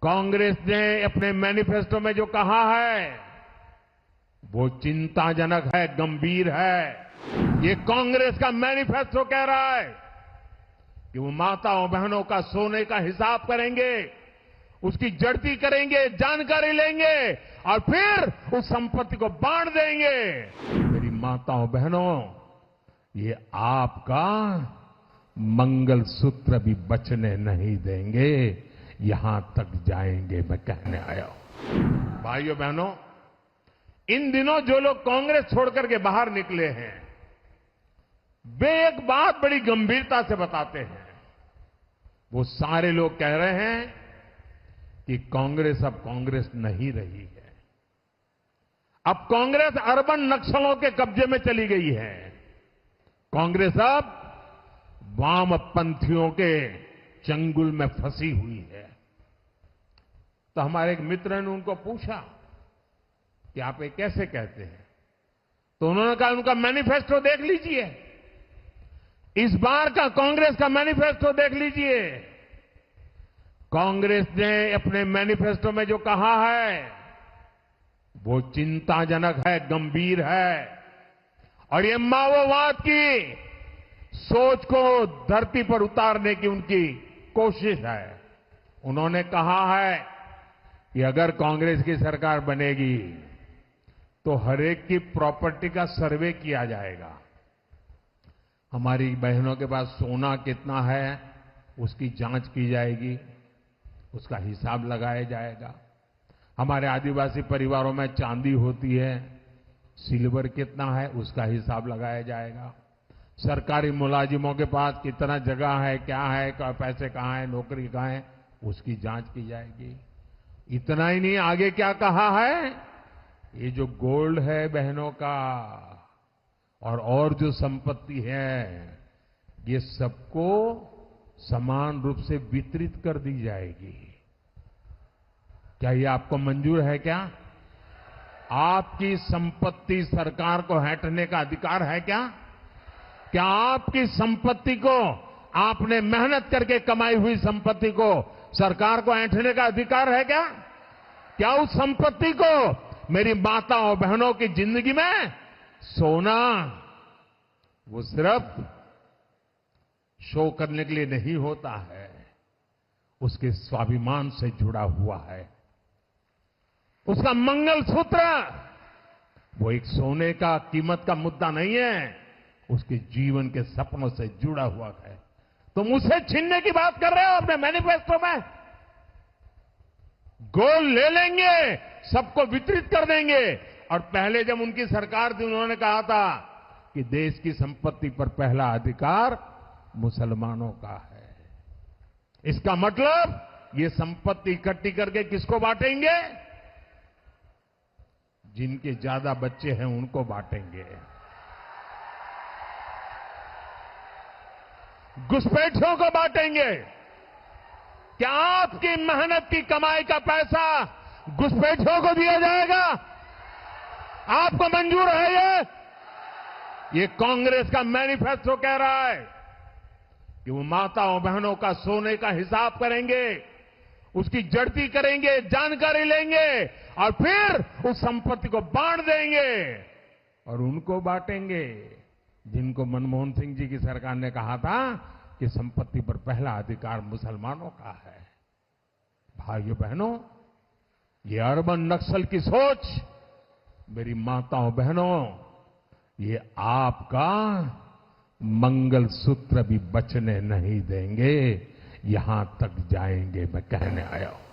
कांग्रेस ने अपने मैनिफेस्टो में जो कहा है वो चिंताजनक है, गंभीर है। ये कांग्रेस का मैनिफेस्टो कह रहा है कि वो माताओं बहनों का सोने का हिसाब करेंगे, उसकी जड़ती करेंगे, जानकारी लेंगे और फिर उस संपत्ति को बांट देंगे। मेरी माताओं बहनों, ये आपका मंगलसूत्र भी बचने नहीं देंगे, यहां तक जाएंगे, मैं कहने आया हूं। भाइयों बहनों, इन दिनों जो लोग कांग्रेस छोड़कर के बाहर निकले हैं वे एक बात बड़ी गंभीरता से बताते हैं। वो सारे लोग कह रहे हैं कि कांग्रेस अब कांग्रेस नहीं रही है। अब कांग्रेस अर्बन नक्सलों के कब्जे में चली गई है। कांग्रेस अब वामपंथियों के चंगुल में फंसी हुई है। तो हमारे एक मित्र ने उनको पूछा कि आप ये कैसे कहते हैं? तो उन्होंने कहा उनका मैनिफेस्टो देख लीजिए, इस बार का कांग्रेस का मैनिफेस्टो देख लीजिए। कांग्रेस ने अपने मैनिफेस्टो में जो कहा है वो चिंताजनक है, गंभीर है और ये माओवाद की सोच को धरती पर उतारने की उनकी कोशिश है। उन्होंने कहा है कि अगर कांग्रेस की सरकार बनेगी तो हरेक की प्रॉपर्टी का सर्वे किया जाएगा। हमारी बहनों के पास सोना कितना है उसकी जांच की जाएगी, उसका हिसाब लगाया जाएगा। हमारे आदिवासी परिवारों में चांदी होती है, सिल्वर कितना है उसका हिसाब लगाया जाएगा। सरकारी मुलाजिमों के पास कितना जगह है, क्या है, पैसे कहां है, नौकरी कहां है, उसकी जांच की जाएगी। इतना ही नहीं, आगे क्या कहा है, ये जो गोल्ड है बहनों का और जो संपत्ति है ये सबको समान रूप से वितरित कर दी जाएगी। क्या ये आपको मंजूर है? क्या आपकी संपत्ति सरकार को हटने का अधिकार है? क्या आपकी संपत्ति को, आपने मेहनत करके कमाई हुई संपत्ति को सरकार को ऐंठने का अधिकार है? क्या उस संपत्ति को मेरी माताओं बहनों की जिंदगी में सोना वो सिर्फ शो करने के लिए नहीं होता है, उसके स्वाभिमान से जुड़ा हुआ है। उसका मंगलसूत्र वो एक सोने का कीमत का मुद्दा नहीं है, उसके जीवन के सपनों से जुड़ा हुआ है। तुम उसे छीनने की बात कर रहे हो अपने मैनिफेस्टो में। गोल्ड ले लेंगे, सबको वितरित कर देंगे। और पहले जब उनकी सरकार थी उन्होंने कहा था कि देश की संपत्ति पर पहला अधिकार मुसलमानों का है। इसका मतलब ये संपत्ति इकट्ठी करके किसको बांटेंगे? जिनके ज्यादा बच्चे हैं उनको बांटेंगे। घुसपैठियों को बांटेंगे। क्या आपकी मेहनत की कमाई का पैसा घुसपैठियों को दिया जाएगा? आपको मंजूर है? ये कांग्रेस का मैनिफेस्टो कह रहा है कि वो माताओं बहनों का सोने का हिसाब करेंगे, उसकी जड़ती करेंगे, जानकारी लेंगे और फिर उस संपत्ति को बांट देंगे। और उनको बांटेंगे जिनको मनमोहन सिंह जी की सरकार ने कहा था कि संपत्ति पर पहला अधिकार मुसलमानों का है। भाइयों बहनों, ये अर्बन नक्सल की सोच, मेरी माताओं बहनों, ये आपका मंगलसूत्र भी बचने नहीं देंगे, यहां तक जाएंगे, मैं कहने आया हूं।